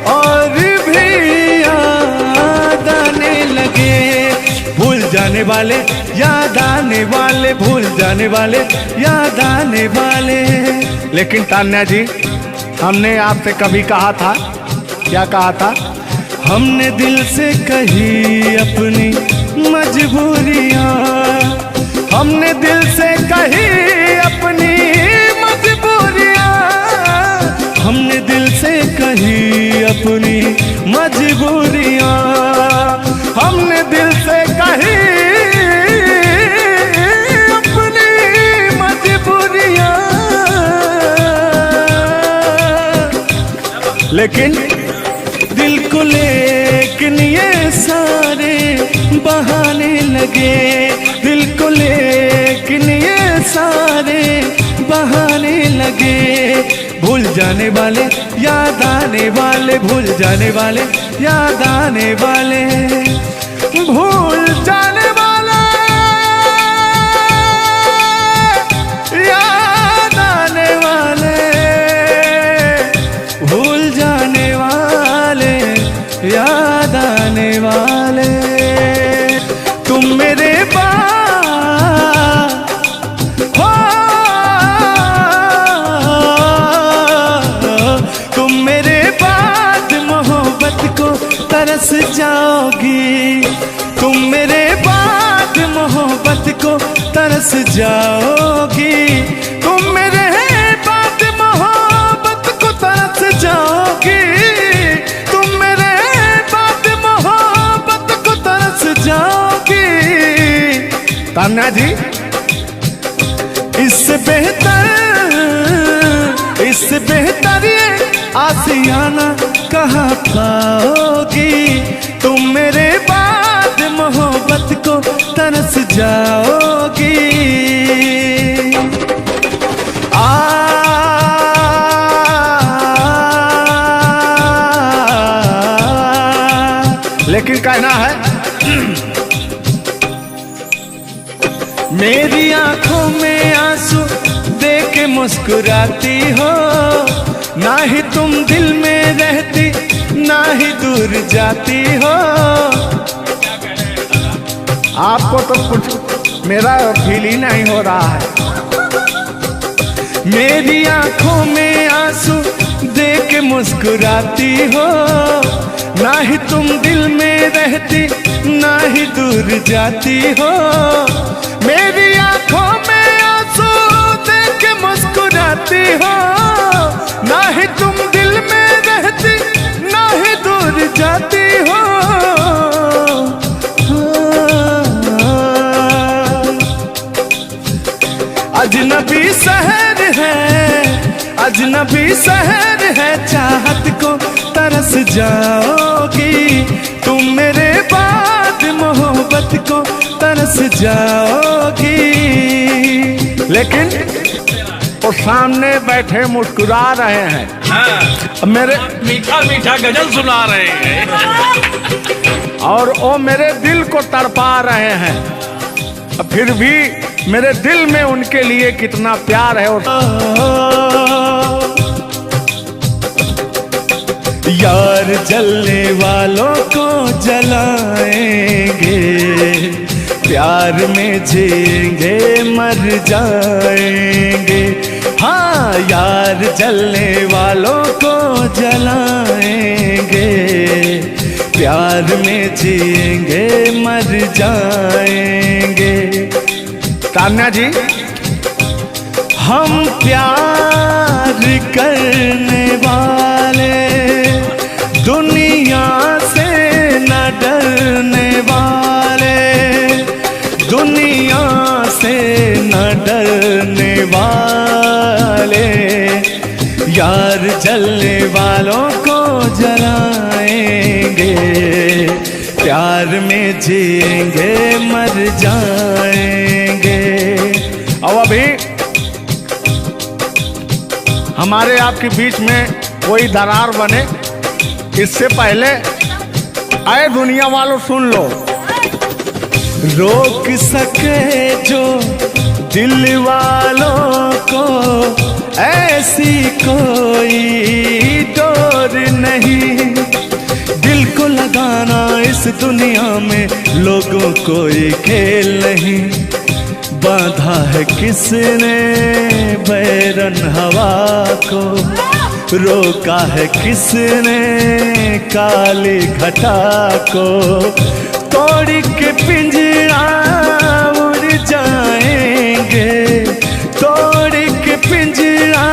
और भी याद आने लगे। भूल जाने वाले याद आने वाले, भूल जाने वाले याद आने वाले। लेकिन तान्या जी, हमने आपसे कभी कहा था, क्या कहा था? हमने दिल से कही अपनी मजबूरियां, हमने दिल से कही अपनी मजबूरियां, हमने दिल से कही अपनी मजबूरियां, हमने दिल से कही अपनी मजबूरियां। लेकिन दिल को लेकिन ये सारे बहाने लगे, दिल को लेकिन ये सारे बहाने लगे। भूल जाने वाले याद आने वाले, भूल जाने वाले याद आने वाले, भूल जाने वाले याद आने वाले, भूल जाने वाले याद आने वाले। तुम मेरे तरस जाओगी, तुम मेरे बाद मोहब्बत को तरस जाओगी, तुम मेरे बाद मोहब्बत को तरस जाओगी, तुम मेरे बाद मोहब्बत को तरस जाओगी। तान्या जी, इससे बेहतर ये आशियाना कहाँ पाओगी। तुम मेरे बाद मोहब्बत को तरस जाओगी। लेकिन कहना है, मेरी आंखों में आंसू देख के मुस्कुराती हो, ना ही तुम दिल में रहती, ना ही दूर जाती हो। आपको तो कुछ मेरा फील ही नहीं हो रहा है। मेरी आंखों में आंसू देख के मुस्कुराती हो, ना ही तुम दिल में रहती, ना ही दूर जाती हो। मेरी आंखों में आंसू देख के मुस्कुराती हो, ना ही तुम दिल में रहती, ना ही दूर जाती हो। अजनबी शहर है, अजनबी शहर है, चाहत को तरस जाओगी। तुम मेरे बाद मोहब्बत को तरस जाओगी। लेकिन वो सामने बैठे मुस्कुरा रहे हैं, हाँ। मेरे मीठा मीठा गजल सुना रहे हैं और वो मेरे दिल को तड़पा रहे हैं। फिर भी मेरे दिल में उनके लिए कितना प्यार है। यार जलने वालों को जलाएंगे, प्यार में जिएंगे मर जाएंगे। हाँ, यार जलने वालों को जलाएंगे, प्यार में जिएंगे मर जाएंगे। तान्या जी, हम प्यार करने वाले दुनिया से न डरने वाले, दुनिया से न डरने वाले, यार जलने वालों को जलाएंगे, प्यार में जिएंगे मर जाएंगे। और अभी हमारे आपके बीच में कोई दरार बने, इससे पहले आए दुनिया वालों सुन लो। रोक सके जो दिल वालों को ऐसी कोई डोर नहीं। दिल को लगाना इस दुनिया में लोगों कोई खेल नहीं। बांधा है किसने बैरन हवा को, रोका है किसने काली घटा को। तोड़ के पिंजरा उड़ जाएंगे, तोड़ के पिंजरा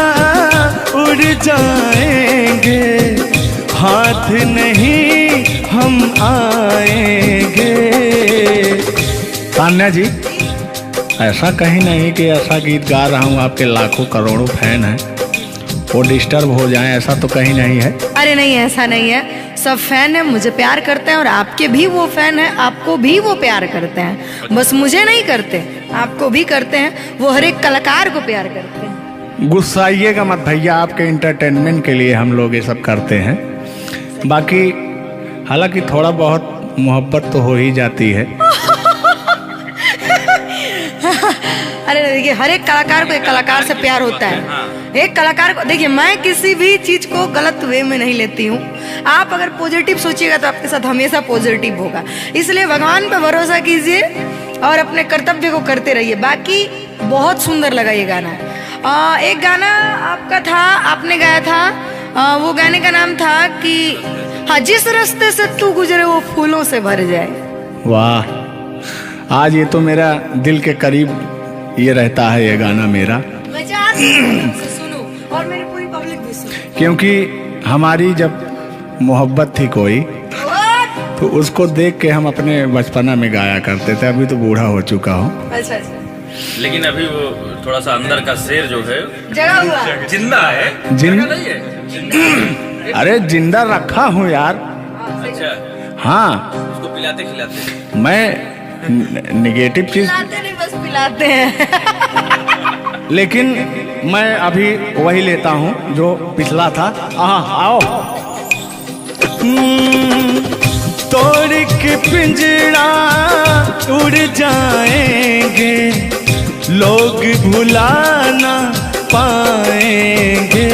उड़ जाएंगे। हाथ नहीं हम आएंगे। तान्या जी, ऐसा कहीं नहीं कि ऐसा गीत गा रहा हूँ आपके लाखों करोड़ों फैन हैं वो डिस्टर्ब हो जाएं, ऐसा तो कहीं नहीं है। अरे नहीं, ऐसा नहीं है। सब फैन है, मुझे प्यार करते हैं और आपके भी वो फैन है, आपको भी वो प्यार करते हैं। बस मुझे नहीं करते, आपको भी करते हैं। वो हर एक कलाकार को प्यार करते हैं। गुस्साइएगा मत भैया, आपके इंटरटेनमेंट के लिए हम लोग ये सब करते हैं। बाकी हालांकि थोड़ा बहुत मोहब्बत तो हो ही जाती है। अरे देखिए, हर एक कलाकार को एक कलाकार से प्यार होता है। एक कलाकार को देखिए, मैं किसी भी चीज को गलत वे में नहीं लेती हूँ। आप अगर पॉजिटिव सोचिएगा तो आपके साथ हमेशा पॉजिटिव होगा। इसलिए भगवान पे भरोसा कीजिए और अपने कर्तव्य को करते रहिए। बाकी बहुत सुंदर लगा ये गाना। एक गाना आपका था, आपने गाया था, वो गाने का नाम था कि हाँ, जिस रास्ते से तू गुजरे वो फूलों से भर जाए। वाह, आज ये तो मेरा दिल के करीब ये रहता है ये गाना मेरा, मैं चाहती हूँ सुनो और मेरी पूरी पब्लिक भी सुनो। क्योंकि हमारी जब मोहब्बत थी कोई तो उसको देख के हम अपने बचपना में गाया करते थे। अभी तो बूढ़ा हो चुका हूँ। अच्छा अच्छा, लेकिन अभी वो थोड़ा सा अंदर का शेर जो है जगह हुआ जिंदा है। जिन नहीं है। अरे जिंदा रखा हूँ यार। अच्छा, हाँ, उसको पिलाते खिलाते। मैं निगेटिव चीज, पिलाते नहीं, बस पिलाते हैं। लेकिन मैं अभी वही लेता हूँ जो पिछला था। आओ। तोड़ के पिंजरा उड़ जाएंगे, लोग भुला ना पाएंगे।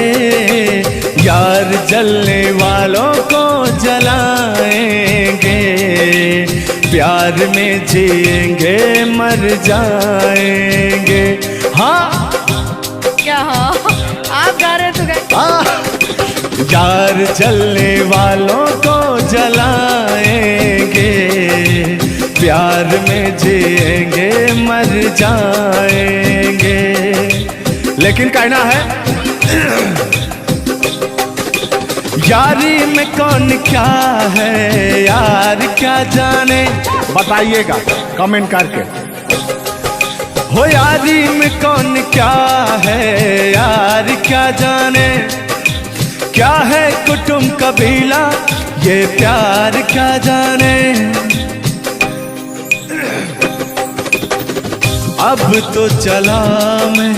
यार जलने वालों को जलाएंगे, प्यार में जिएंगे मर जाएंगे। हाँ क्या हाँ, आप गा रहे तो गा। यार जलने वालों को जलाएंगे, प्यार में जिएंगे मर जाएंगे। लेकिन कहना है यारी में कौन क्या है, यार क्या जाने। बताइएगा कमेंट करके। हो यारी में कौन क्या है, यार क्या जाने। क्या है कुटुंब कबीला, ये प्यार क्या जाने। अब तो चला मैं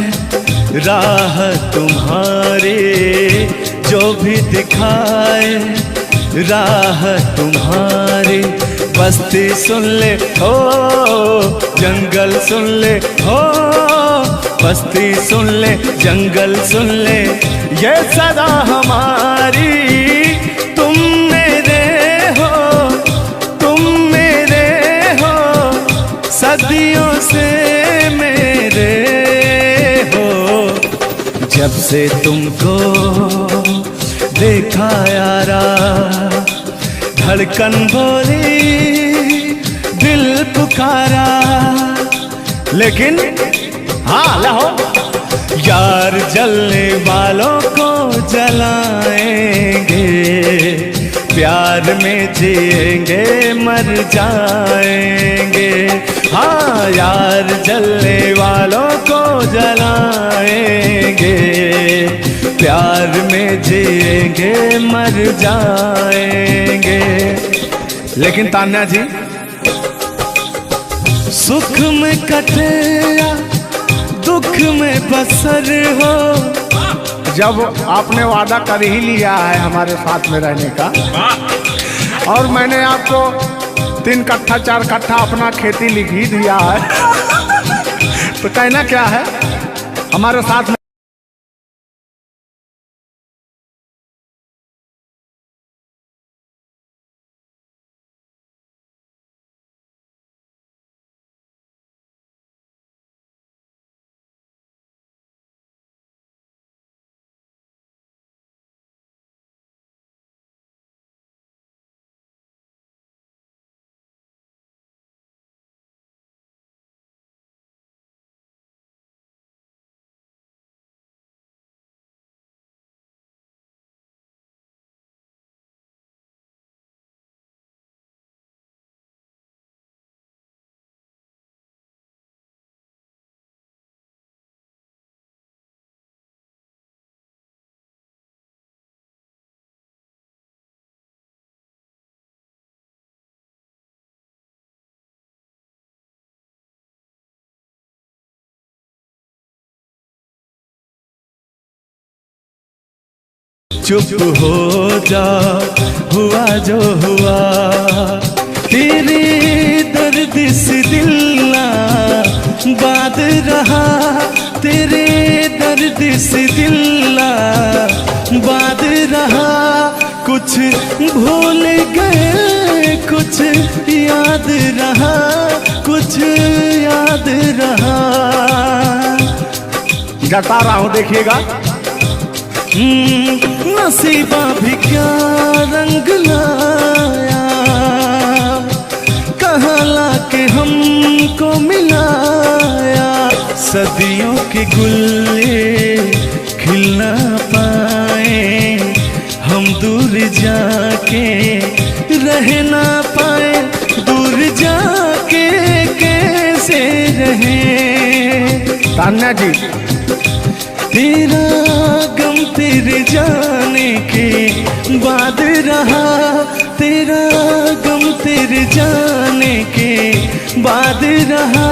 राह तुम्हारे, जो भी दिखाए राह तुम्हारी। बस्ती सुन ले हो, जंगल सुन ले हो, बस्ती सुन ले, जंगल सुन ले, ये सदा हमारी। तुम मेरे हो, तुम मेरे हो, सदियों से मेरे हो। जब से तुमको देखा यारा, धड़कन बोली, दिल पुकारा। लेकिन हाँ लहो, यार जलने वालों को जलाएंगे, प्यार में जिएंगे मर जाएंगे। हाँ, यार जलने वालों को जलाएंगे, प्यार में जिएंगे मर जाएंगे। लेकिन तान्या जी, सुख में कटे या दुख में बसर हो। जब आपने वादा कर ही लिया है हमारे साथ में रहने का, और मैंने आपको 3 कट्ठा 4 कट्ठा अपना खेती लिख ही दिया है, तो कहना क्या है हमारे साथ में चुप हो जा, हुआ जो हुआ। तेरे दर्द से दिल ना बात रहा, तेरे दर्द से दिल ना बात रहा। कुछ भूल गए, कुछ याद रहा, कुछ याद रहा। जता रहा हूँ, देखिएगा। नसीबा भी क्या रंग लाया, कहाँ लाके हमको मिलाया। सदियों के गुल्ले खिल ना पाए, हम दूर जाके रह ना पाए। दूर जाके कैसे रहें तान्या जी। तेरा गम तेरे जाने के बाद रहा, तेरा गम तेरे जाने के बाद रहा।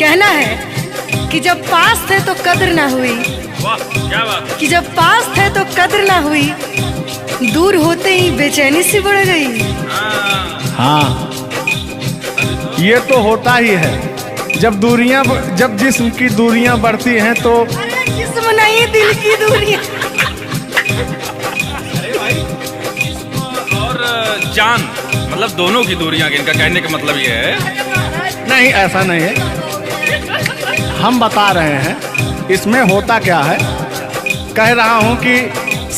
कहना है कि जब पास थे तो कद्र ना हुई, वाह क्या बात। कि जब पास थे तो कद्र ना हुई, दूर होते ही बेचैनी सी बढ़ गई। हाँ, ये तो होता ही है। जब जिस्म की दूरियां बढ़ती हैं तो अरे जिस्म नहीं, दिल की दूरियां। अरे भाई जिस्म और जान मतलब दोनों की दूरियां, इनका कहने का मतलब ये है। नहीं, ऐसा नहीं है। हम बता रहे हैं इसमें होता क्या है। कह रहा हूं कि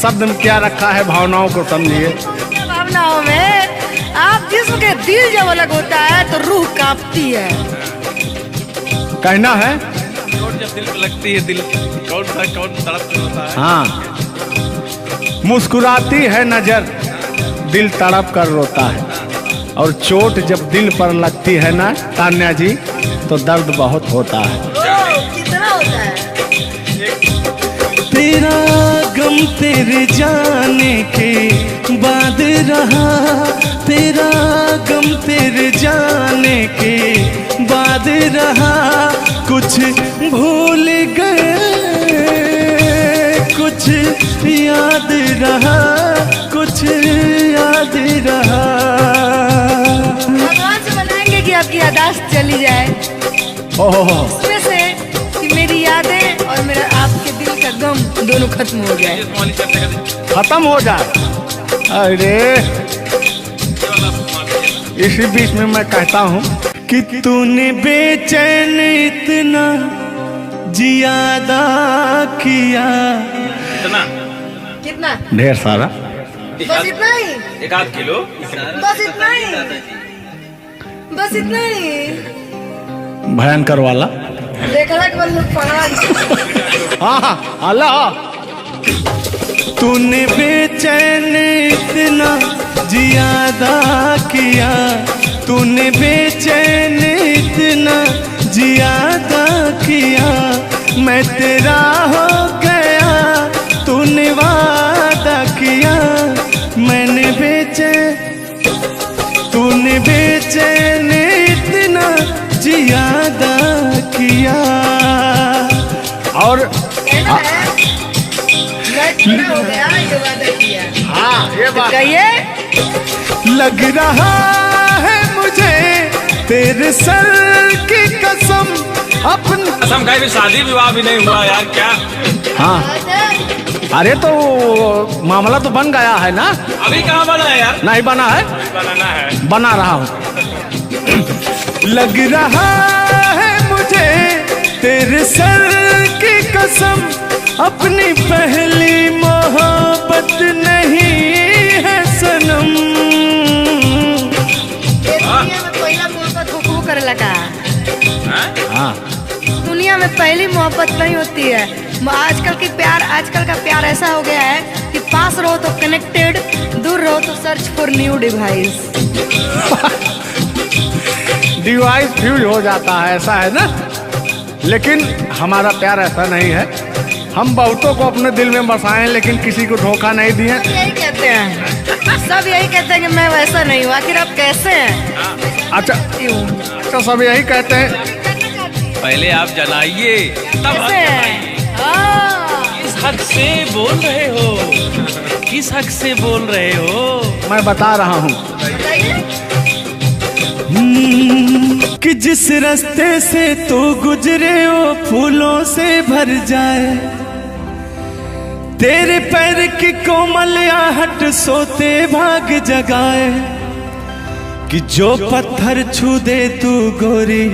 शब्द में क्या रखा है, भावनाओं को समझिए। भावनाओं में आप जिस्म के दिल जब अलग होता है तो रूह कांपती है। कहना है चोट जब दिल पे लगती है, दिल कौन तड़प होता है। हाँ, मुस्कुराती है नजर, दिल तड़प कर रोता है। और चोट जब दिल पर लगती है ना तान्या जी, तो दर्द बहुत होता है। कितना होता है। तेरा गम तेरे जाने के बाद रहा, तेरा गम तेरे जाने के बाद रहा। कुछ भूल गए, कुछ याद रहा, कुछ याद रहा। भगवान से मनाएंगे कि आपकी यादाश्त चली जाए, ओह, उसमें से कि मेरी यादें और मेरा आपके दिल का गम दोनों खत्म हो जाए। खत्म हो जाए। अरे इसी बीच में मैं कहता हूँ कि तूने बेचैन इतना जियादा किया। इतना कितना? ढेर सारा। बस इतना ही, 1 किलो। बस इतना ही, बस इतना ही। भयंकर वाला। देखला के बाद पहाड़। हाँ, अल्लाह। तूने बेचैन इतना जियादा किया, तूने बेचैन इतना जियादा किया। मैं तेरा हो गया, तूने वादा किया। मैंने तूने बेचैन इतना जियादा किया। और हो गया, ये वादा किया। हाँ, ये बात कहिए। लग रहा है मुझे तेरे सर की कसम, अपनी कसम खाई भी शादी विवाह भी नहीं हुआ यार, क्या। हाँ। अरे तो मामला तो बन गया है ना। अभी कहाँ बना है यार। नहीं बना है, बनाना है। बना रहा हूँ। लग रहा है मुझे तेरे सर की कसम, अपनी पहली मोहब्बत नहीं है सनम। दुनिया में पहला मोहब्बत हुकू करे लगा। हाँ, दुनिया में पहली मोहब्बत नहीं होती है। आजकल का प्यार ऐसा हो गया है कि पास रहो तो कनेक्टेड, दूर रहो तो search for new device. Device fuse हो जाता है, ऐसा है ना। लेकिन हमारा प्यार ऐसा नहीं है। हम बहुतों को अपने दिल में बसाएं, लेकिन किसी को धोखा नहीं दिए। यही कहते हैं, सब यही कहते हैं कि मैं वैसा नहीं हूँ। आखिर आप कैसे हैं? अच्छा, सब यही कहते हैं। पहले आप जलाइए तब कैसे हैं? हक से बोल रहे हो? किस हक से बोल रहे हो? मैं बता रहा हूँ कि जिस रास्ते से तू गुजरे वो फूलों से भर जाए, तेरे पैर की कोमल आहट सोते भाग जगाए, कि जो पत्थर छू दे तू गोरी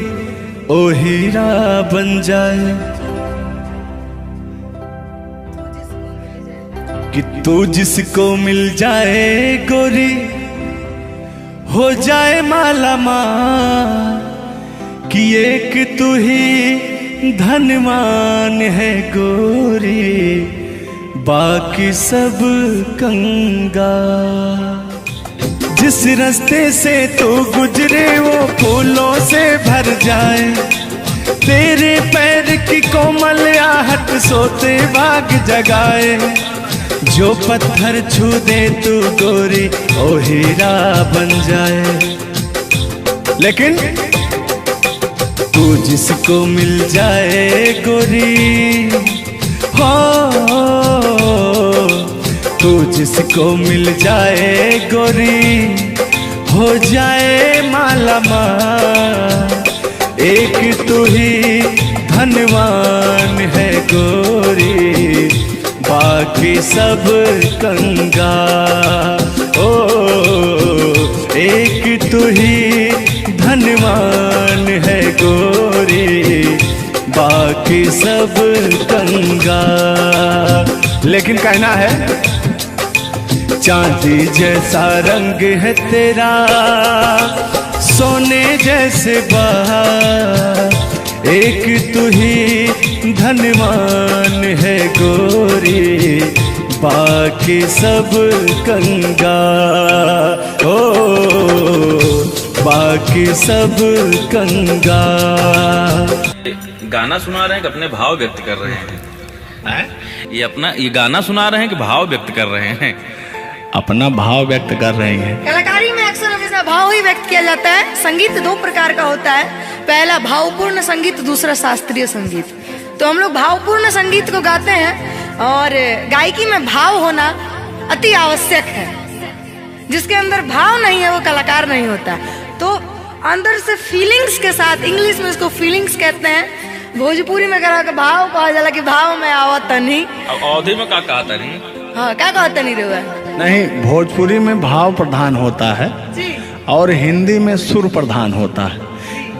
ओ हीरा बन जाए, कि तू जिसको मिल जाए गोरी हो जाए माला माल, कि एक तू ही धनवान है गोरी बाकी सब कंगाल। जिस रास्ते से तू गुजरे वो फूलों से भर जाए, तेरे पैर की कोमल आहट सोते भाग जगाए, जो पत्थर छू दे तू गोरी ओ हीरा बन जाए। लेकिन तू जिसको मिल जाए गोरी हो, तू जिसको मिल जाए गोरी हो जाए माला माल, एक तू ही धनवान है गोरी बाकी सब कंगाल। ओ एक तू ही धनवान है गोरी बाकी सब कंगाल। लेकिन कहना है चांदी जैसा रंग है तेरा सोने जैसे बहार, एक तू ही धनवान है गोरी बाकी सब कंगाल। ओ बाकी सब कंगाल। गाना सुना रहे हैं कि अपने भाव व्यक्त कर रहे हैं? ये गाना सुना रहे हैं कि भाव व्यक्त कर रहे हैं? अपना भाव व्यक्त कर रहे हैं। कलाकारी में अक्सर हमेशा भाव ही व्यक्त किया जाता है। संगीत दो प्रकार का होता है, पहला भावपूर्ण संगीत, दूसरा शास्त्रीय संगीत। तो हम लोग भावपूर्ण संगीत को गाते हैं और गायकी में भाव होना अति आवश्यक है। जिसके अंदर भाव नहीं है वो कलाकार नहीं होता। तो अंदर से फीलिंग्स के साथ, इंग्लिश में इसको फीलिंग्स कहते हैं, भोजपुरी में कहा भाव कहा जाला कि भाव में आवत नहीं। अवधि में क्या कहा था नहीं? हाँ क्या कहता नहीं रहा नहीं, भोजपुरी में भाव प्रधान होता है जी, और हिंदी में सुर प्रधान होता है।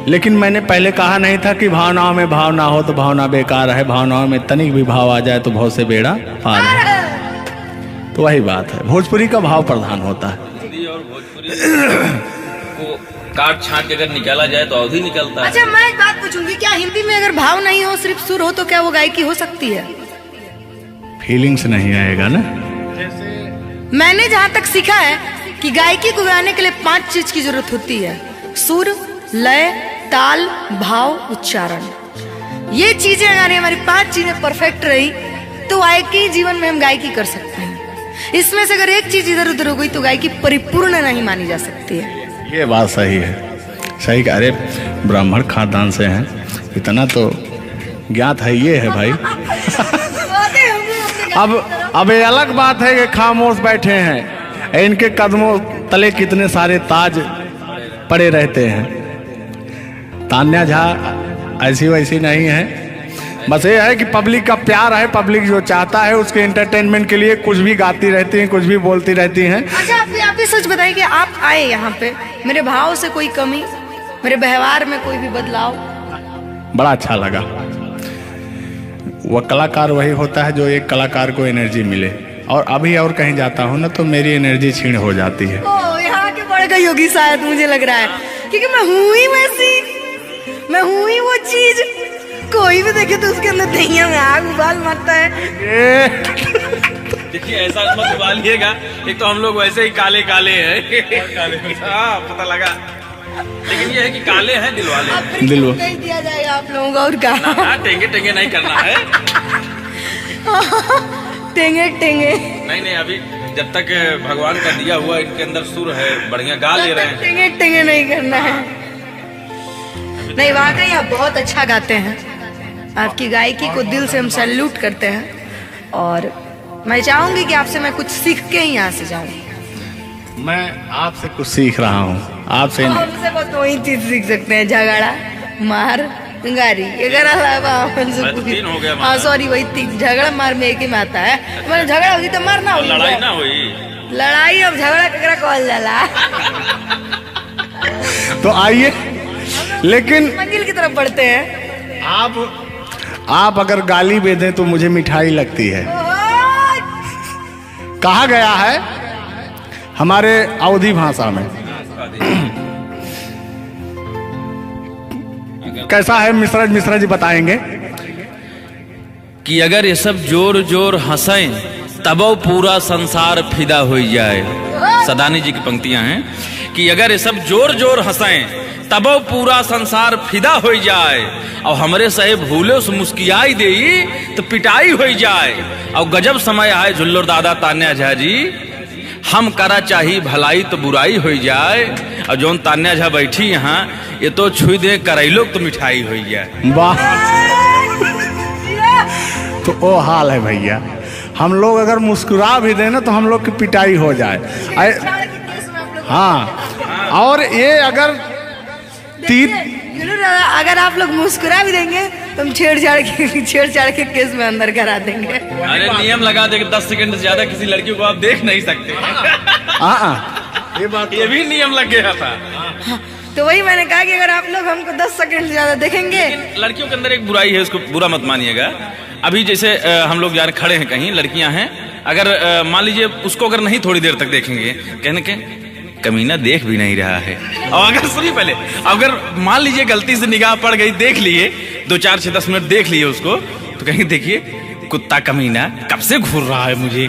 लेकिन मैंने पहले कहा नहीं था कि भावनाओं में भाव ना हो तो भावना बेकार है, भावनाओं में तनिक भी भाव आ जाए तो भाव से बेड़ा पार है। तो वही बात है, भोजपुरी का भाव प्रधान होता है। हिंदी और भोजपुरी को काट छाट के अगर निकाला जाए तो अवधि निकलता है। अच्छा मैं एक बात पूछूंगी, क्या हिंदी में अगर भाव नहीं हो सिर्फ सुर हो तो क्या वो गायकी हो सकती है? फीलिंग्स नहीं आएगा ना। मैंने जहाँ तक सीखा है कि गायकी को गाने के लिए 5 चीज की जरूरत होती है, सुर, लय, ताल, भाव, उच्चारण। ये चीजें अगर हमारी 5 चीजें परफेक्ट रही तो गायकी जीवन में हम गायकी कर सकते हैं। इसमें से अगर एक चीज इधर उधर हो गई तो गायकी परिपूर्ण नहीं मानी जा सकती है। ये बात सही है, सही। अरे ब्राह्मण खानदान से हैं, इतना तो ज्ञात है। ये है भाई। अब ये अलग बात है कि खामोश बैठे हैं, इनके कदमों तले कितने सारे ताज पड़े रहते हैं। तान्या झा ऐसी वैसी नहीं है, बस ये है कि पब्लिक का प्यार है, पब्लिक जो चाहता है उसके एंटरटेनमेंट के लिए कुछ भी गाती रहती हैं, कुछ भी बोलती रहती हैं। अच्छा आप भी सच बताइए कि आप आए यहाँ पे, मेरे भाव से कोई कमी, मेरे व्यवहार में कोई भी बदलाव? बड़ा अच्छा लगा। वह कलाकार वही होता है जो एक कलाकार को एनर्जी मिले, और अभी और कहीं जाता हूँ ना तो मेरी एनर्जी क्षीण हो जाती है। ओ यहाँ के बढ़ गई होगी शायद, मुझे लग रहा है, क्योंकि मैं हूँ ही वैसी, मैं हूँ ही वो चीज। कोई भी देखे तो उसके अंदर दहिया में आग उबाल मारता है। देखिए ऐसा मत उबालिएगा, एक तो हम लोग वैसे ही काले काले हैं। हाँ पता लगा, लेकिन ये है कि काले हैं दिल वाले। दिल नहीं दिया जाएगा आप लोगों को और क्या? ना टेंगे टेंगे नहीं करना है। टेंगे टेंगे नहीं अभी जब तक भगवान का दिया हुआ इनके अंदर सुर है, बढ़िया गा ले रहे हैं। टेंगे टेंगे नहीं करना है। नहीं वाकई आप बहुत अच्छा गाते हैं, आपकी गायकी को दिल से हम सैल्यूट करते हैं। और मैं चाहूंगी कि आपसे मैं कुछ सीख के ही यहाँ से जाऊँ। मैं आपसे कुछ सीख रहा हूँ, आपसे नहीं। हमसे बस वही चीज सीख सकते हैं, झगड़ा, मार, गारी। अगर अलावा हमसे मैं तो 3 हो गया। हाँ सॉरी, वही 3। झगड़ा मार में एक ही में आता है। मतलब झगड़ा होगी तो मारना होगी, लड़ाई ना हुई। लड़ाई अब झगड़ा केकरा कहल जाला। तो आइए, लेकिन मंजिल की तरफ बढ़ते हैं। आप अगर गाली दे दें तो मुझे मिठाई लगती है। कहा गया है हमारे अवधी भाषा में, कैसा है मिश्रा जी बताएंगे कि अगर ये सब जोर जोर हंसें तब पूरा संसार फिदा हो जाए। सदानी जी की पंक्तियां हैं कि अगर ये सब जोर जोर हंसें तब पूरा संसार फिदा हो जाए, और हमरे सहे भूले उस मुस्कियाई दे तो पिटाई हो जाए। और गजब समय आए झुल्लर दादा तान्या झा जी, हम करा चाही भलाई तो बुराई हो जाए। और जोन तान्या झा बैठी यहाँ, ये तो छुई दे करैलो तो मिठाई हो जाए। वाह, तो वो हाल है भैया। हम लोग अगर मुस्कुरा भी दें ना तो हम लोग की पिटाई हो जाए। हाँ, और ये अगर अगर आप लोग मुस्कुरा भी देंगे तो हम छेड़छाड़ के केस में अंदर करा देंगे। अरे नियम लगा दे कि 10 सेकंड से ज्यादा किसी लड़की को आप देख नहीं सकते। ये भी नियम लग गया था। तो वही मैंने कहा कि अगर आप लोग हमको 10 सेकंड से ज्यादा देखेंगे। लड़कियों के अंदर एक बुराई है, उसको बुरा मत मानिएगा। अभी जैसे हम लोग यार खड़े हैं कहीं, लड़कियां हैं, अगर मान लीजिए उसको अगर नहीं थोड़ी देर तक देखेंगे, कहने के कमीना देख भी नहीं रहा है। और अगर सुनिए पहले, अगर मान लीजिए गलती से निगाह पड़ गई, देख लिए 2, 4, 6, 10 मिनट देख लिए उसको, तो कहेंगे देखिए कुत्ता कमीना कब से घूर रहा है मुझे।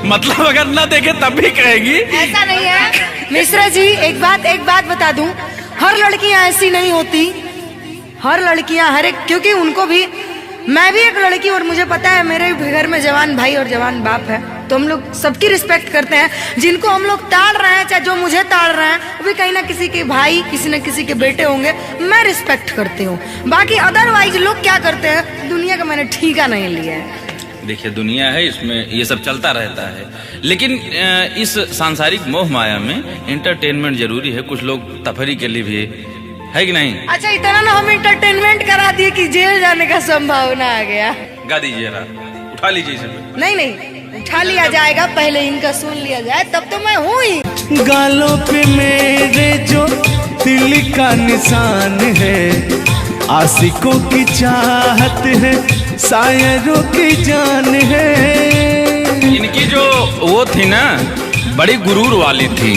मतलब अगर ना देखे तब भी कहेगी। ऐसा नहीं है मिश्रा जी, एक बात बता दूं, हर लड़कियां ऐसी नहीं होती। हर लड़कियां हर एक, क्योंकि उनको भी, मैं भी एक लड़की और मुझे पता है मेरे घर में जवान भाई और जवान बाप है, तो हम लोग सबकी रिस्पेक्ट करते हैं। जिनको हम लोग ताड़ रहे हैं, चाहे जो मुझे ताड़ रहे हैं, वो भी कहीं ना किसी के भाई, किसी न किसी के बेटे होंगे, मैं रिस्पेक्ट करती हूँ। बाकी अदरवाइज लोग क्या करते हैं, दुनिया का मैंने ठीका नहीं लिया है। देखिए दुनिया है, इसमें ये सब चलता रहता है, लेकिन इस सांसारिक मोह माया में एंटरटेनमेंट जरूरी है। कुछ लोग तफरी के लिए भी है कि नहीं। अच्छा, इतना ना हम एंटरटेनमेंट करा दिए कि जेल जाने का संभावना आ गया। गा दीजिए, उठा लीजिए इसे। नहीं, उठा लिया जाएगा, पहले इनका सुन लिया जाए, तब तो मैं हूँ ही। गालों पे मेरे जो दिल का निशान है, आशिकों की चाहत है, शायरों की जान है। इनकी जो वो थी ना, बड़ी गुरूर वाली थी,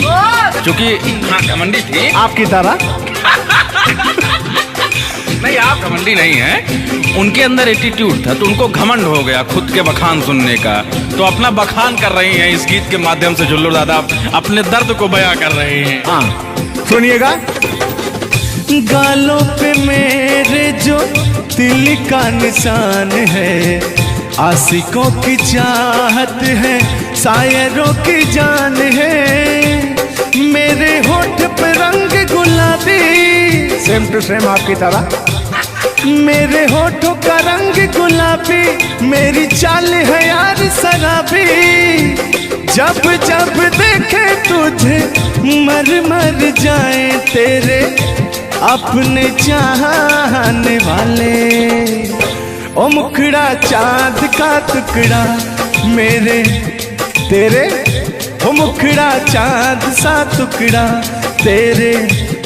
क्योंकि हाँ घमंडी थी आपकी तरह। नहीं, आप घमंडी नहीं हैं, उनके अंदर एटीट्यूड था, तो उनको घमंड हो गया खुद के बखान सुनने का। तो अपना बखान कर रही हैं इस गीत के माध्यम से। झुल्लर दादा अपने दर्द को बयां कर रहे हैं। हाँ, सुनिएगा। गालों पे मेरे जो दिल का निशान है, आशिकों की चाहत है, शायरों की जान है। मेरे होठ पे रंग गुलाबी, सेम टू सेम आपकी तरह। मेरे होठों का रंग गुलाबी, मेरी चाल है यार शराबी। जब जब देखे तुझे मर मर जाए तेरे अपने चाहने वाले। ओ मुखड़ा चांद का टुकड़ा मेरे तेरे, ओ मुखड़ा चांद सा टुकड़ा तेरे,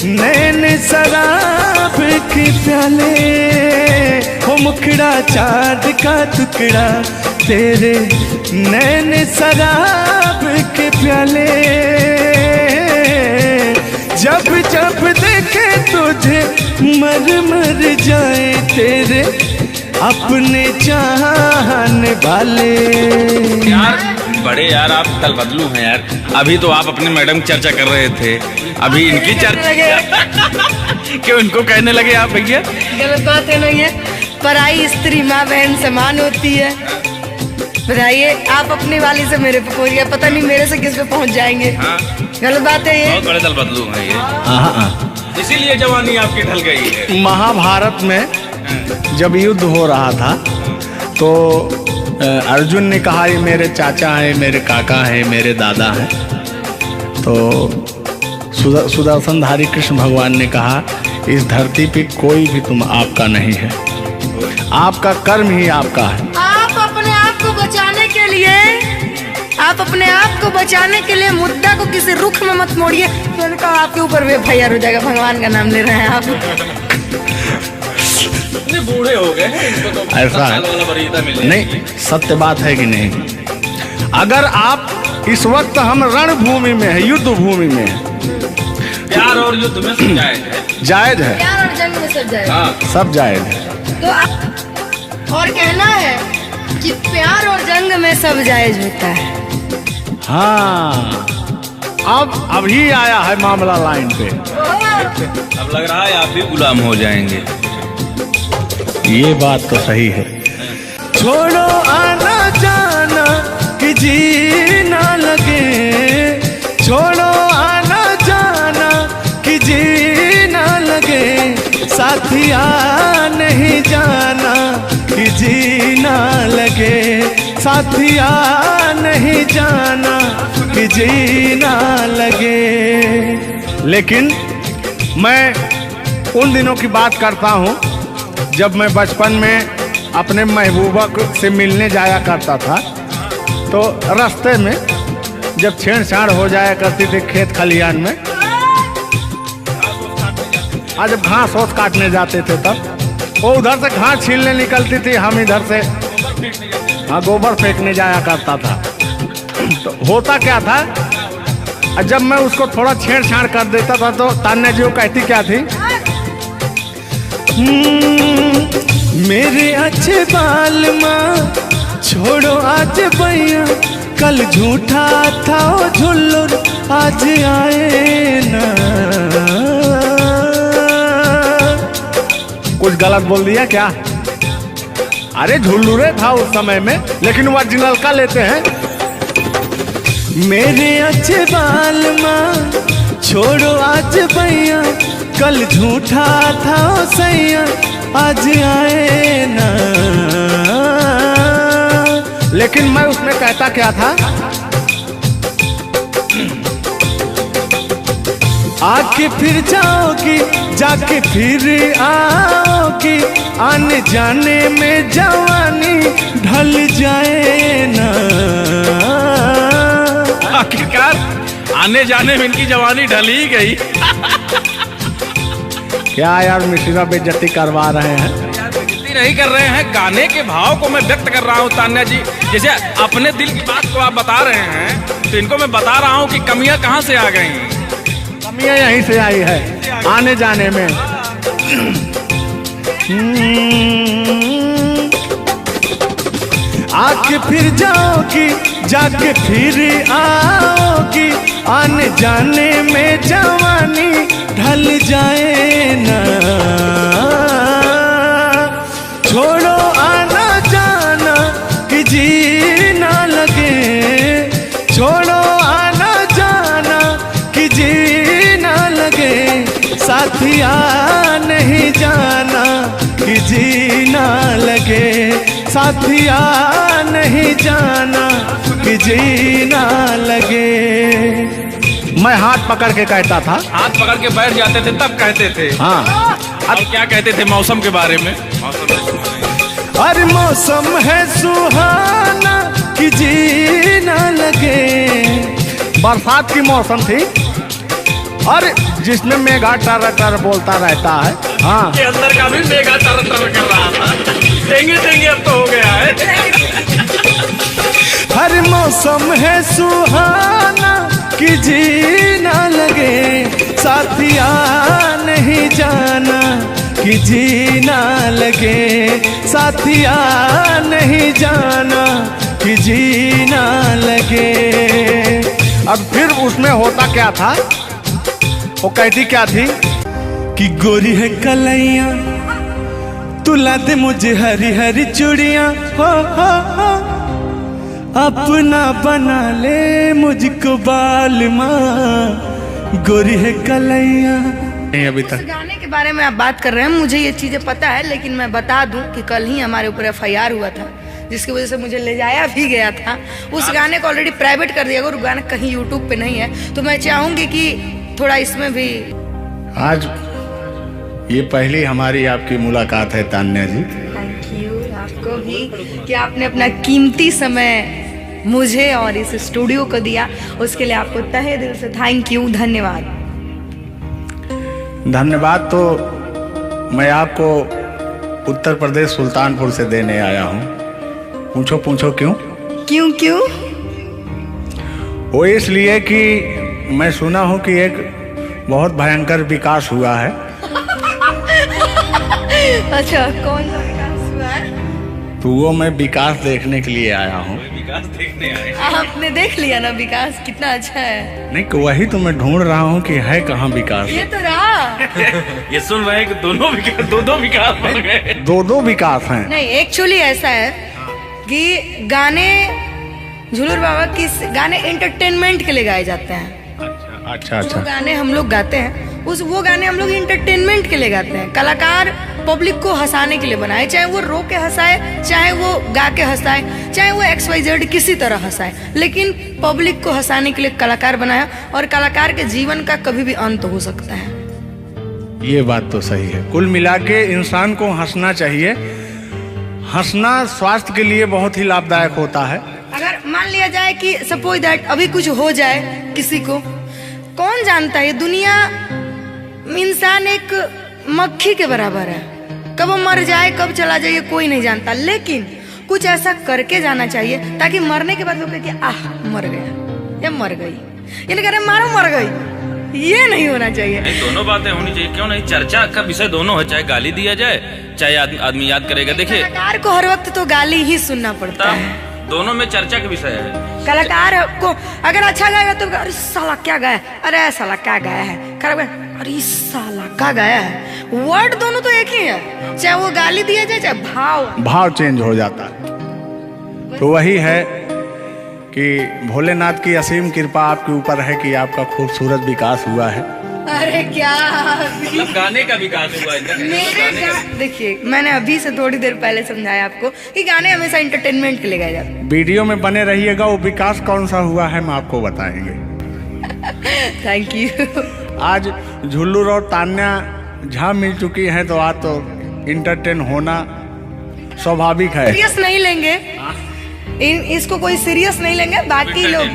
नैन शराब के प्याले। ओ मुखड़ा चांद का टुकड़ा तेरे, नैन शराब के प्याले। जब जब देखे तुझे मर मर जाए तेरे अपने चाहने वाले। यार बड़े यार आप कल बदलू हैं यार। अभी तो आप अपने मैडम की चर्चा कर रहे थे, अभी इनकी चर्चा क्यों इनको कहने लगे आप भैया? गलत बात है नहीं है, पराई स्त्री माँ बहन समान होती है। बताइए, आप अपनी वाली से मेरे पे पहुंच गया, पता नहीं मेरे से किस पे पहुंच जाएंगे। हाँ? गलत बात है ये। बहुत बड़े दल बदलू हैं ये, इसीलिए जवानी आपकी ढल गई है। महाभारत में जब युद्ध हो रहा था तो अर्जुन ने कहा ये मेरे चाचा हैं, मेरे काका हैं, मेरे दादा हैं। तो सुदर्शनधारी कृष्ण भगवान ने कहा इस धरती पे कोई भी तुम आपका नहीं है, आपका कर्म ही आपका है। आप अपने आप को बचाने के लिए, आप अपने आप को बचाने के लिए मुद्दा को किसी रुख में मत मोड़िए। मैंने कहा आपके ऊपर भी FIR हो जाएगा, भगवान का नाम ले रहे हैं आप। बूढ़े हो गए हैं, इनको तो ऐसा है वाला वरीयता मिल नहीं, सत्य बात है कि नहीं? अगर आप इस वक्त हम रणभूमि में है, युद्ध भूमि में है, प्यार और युद्ध में सब जायज है। जायज है, प्यार और जंग में सब जाएगा। हाँ। सब जायज है। तो और कहना है कि प्यार और जंग में सब जायज होता है। हाँ, अब अभी आया है मामला लाइन पे। अब लग रहा है आप भी गुलाम हो जाएंगे। ये बात तो सही है। छोड़ो आना जाना कि जी ना लगे, छोड़ो आना जाना कि जी ना लगे, साथिया नहीं जाना कि जी ना लगे, साथिया नहीं जाना कि जी ना लगे। लेकिन मैं उन दिनों की बात करता हूँ जब मैं बचपन में अपने महबूबा से मिलने जाया करता था। तो रास्ते में जब छेड़छाड़ हो जाया करती थी खेत खलिहान में, आज जब घास ओस काटने जाते थे तब वो उधर से घास छीलने निकलती थी, हम इधर से हाँ गोबर फेंकने जाया करता था। तो होता क्या था, जब मैं उसको थोड़ा छेड़छाड़ कर देता था तो तान्या जी वो कहती क्या थी, मेरे अच्छे बाल माँ छोड़ो आज भैया, कल झूठा था वो झुल्लुर आज आए ना। कुछ गलत बोल दिया क्या? अरे झुल्लुरे था उस समय में, लेकिन ओरिजिनल का लेते हैं। मेरे अच्छे बाल माँ छोड़ो आज भैया, कल झूठा था वो सैया आज आए ना। लेकिन मैं उसमें कहता क्या था, आके फिर जाओगी जाके फिर आओगी, आने जाने में जवानी ढल जाए ना। आखिरकार आने जाने में इनकी जवानी ढल ही गई। क्या यार मिश्रा बेइज्जती करवा रहे हैं? बेइज्जती नहीं कर रहे हैं, गाने के भाव को मैं व्यक्त कर रहा हूँ तान्या जी। जैसे अपने दिल की बात को आप बता रहे हैं तो इनको मैं बता रहा हूँ कि कमियां कहाँ से आ गई। कमियां यहीं से आई है आने जाने में। आके फिर जाओगी जाके फिर आओगी, आने जाने में जवानी ढल जाए ना। छोड़ो आना जाना कि जी ना लगे, छोड़ो आना जाना कि जी ना लगे, साथिया नहीं जाना कि जी ना लगे, साथिया नहीं जाना कि जी ना लगे। मैं हाथ पकड़ के कहता था, हाथ पकड़ के बैठ जाते थे तब कहते थे। हाँ अब क्या कहते थे मौसम के बारे में? अरे मौसम है सुहाना कि जी ना लगे। बरसात की मौसम थी और जिसमें मेघा टर टर बोलता रहता है। हाँ के अंदर का भी मेघा तर कर रहा था। देंगे देंगे अब तो हो गया है। हर मौसम है सुहाना कि जी ना लगे, साथिया नहीं जाना कि जी ना लगे, साथिया नहीं जाना कि जी ना लगे। अब फिर उसमें होता क्या था, वो कहती क्या थी कि गोरी है कलैया तुला दे मुझे हरी हरी चूड़ियां, हो अपना बना ले मुझको बाल माँ, गोरी है कलैया। नहीं अभी तक गाने के बारे में आप बात कर रहे हैं, मुझे ये चीजें पता है, लेकिन मैं बता दूं कि कल ही हमारे ऊपर FIR हुआ था जिसकी वजह से मुझे ले जाया भी गया था। उस गाने को ऑलरेडी प्राइवेट कर दिया, अगर गाना कहीं यूट्यूब पे नहीं है तो मैं चाहूंगी कि थोड़ा इसमें भी। आज ये पहली हमारी आपकी मुलाकात है तान्या जी। थैंक यू आपको भी कि आपने अपना कीमती समय मुझे और इस स्टूडियो को दिया, उसके लिए आपको तहे दिल से थैंक यू, धन्यवाद। धन्यवाद तो मैं आपको उत्तर प्रदेश सुल्तानपुर से देने आया हूँ। पूछो पूछो क्यों? क्यों क्यों? वो इसलिए कि मैं सुना हूँ कि एक बहुत भयंकर विकास हुआ है। अच्छा, कौन सा विकास हुआ है? तो वो मैं विकास देखने के लिए आया हूँ। विकास देखने आए। आपने देख लिया ना विकास कितना अच्छा है? नहीं, वही तो मैं ढूंढ रहा हूँ कि है कहाँ विकास। ये तो रहा। ये सुन रहे हैं कि दोनों विकास बन गए। दो विकास हैं। नहीं, एक्चुअली ऐसा है कि गाने झुलूर बाबा की गाने एंटरटेनमेंट के लिए गाए जाते हैं। अच्छा जो गाने हम लोग गाते हैं वो गाने हम लोग इंटरटेनमेंट के लिए गाते हैं। कलाकार पब्लिक को हंसाने के लिए बनाए, चाहे वो रो के हंसाए, चाहे वो गा के हंसाए, चाहे वो XYZ किसी तरह हंसाए, लेकिन पब्लिक को हंसाने के लिए कलाकार बनाया। और कलाकार के जीवन का कभी भी अंत हो सकता है। ये बात तो सही है। कुल मिला के इंसान को हंसना चाहिए। हंसना स्वास्थ्य के लिए बहुत ही लाभदायक होता है। अगर मान लिया जाए कि सपोज दैट अभी कुछ हो जाए किसी को, कौन जानता है? दुनिया इंसान एक मक्खी के बराबर है, कब वो मर जाए कब चला जाए कोई नहीं जानता, लेकिन कुछ ऐसा करके जाना चाहिए ताकि मरने के बाद लोग कहे कि आह मर गया या मर गई, ये नहीं कह रहे मारो मर गई, ये नहीं होना चाहिए। नहीं, दोनों बातें होनी चाहिए। क्यों नहीं? चर्चा का विषय दोनों है, चाहे गाली दिया जाए चाहे आदमी याद करेगा। देखिए, कलाकार को हर वक्त तो गाली ही सुनना पड़ता है। दोनों में चर्चा का विषय है। कलाकार को अगर अच्छा गाएगा तो अरे साला क्या गाया, अरे साला क्या गाया है, खराब गाया, अरे साला क्या गाया है। वर्ड दोनों तो एक ही है, चाहे वो गाली दिया जाए चाहे भाव चेंज हो जाता है। तो वही है कि भोलेनाथ की असीम कृपा आपके ऊपर है कि आपका खूबसूरत विकास हुआ है। अरे क्या मतलब गाने का विकास हुआ है। देखिए, मैंने अभी से थोड़ी देर पहले समझाया आपको कि गाने हमेशा एंटरटेनमेंट के लिए गाए जाते हैं। वीडियो में बने रहिएगा, वो विकास कौन सा हुआ है हम आपको बताएंगे। Thank you. आज झुल्लूर और तान्या झा मिल चुकी हैं तो आज तो इंटरटेन होना स्वाभाविक है। सीरियस नहीं लेंगे, इसको कोई सीरियस नहीं लेंगे। बाकी लोग